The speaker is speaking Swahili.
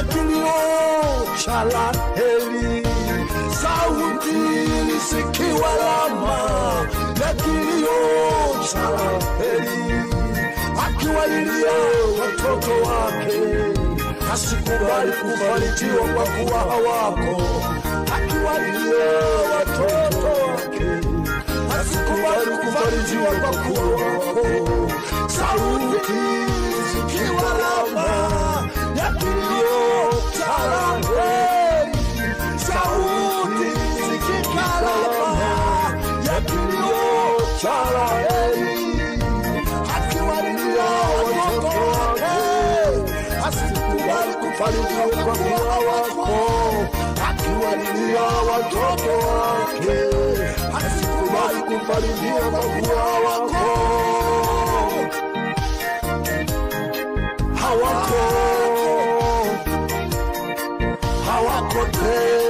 kilio cha Raheli, sauti ilisikiwa Rama ya kilio cha Raheli, akiwalilia watoto wake, asikubali kufarijiwa kwa kuwa hawako. Akiwalilia watoto wake, asikubali kufarijiwa kwa kuwa hawako. Sauti ilisikiwa Rama ya kilio cha Raheli, sauti ilisikiwa Rama ya kilio cha Raheli, akiwalilia watoto wake, asikubali kufarijiwa kwa kuwa hawako. Akiwalilia watoto wake, asikubali kufarijiwa kwa kuwa hawako. Hawako tena.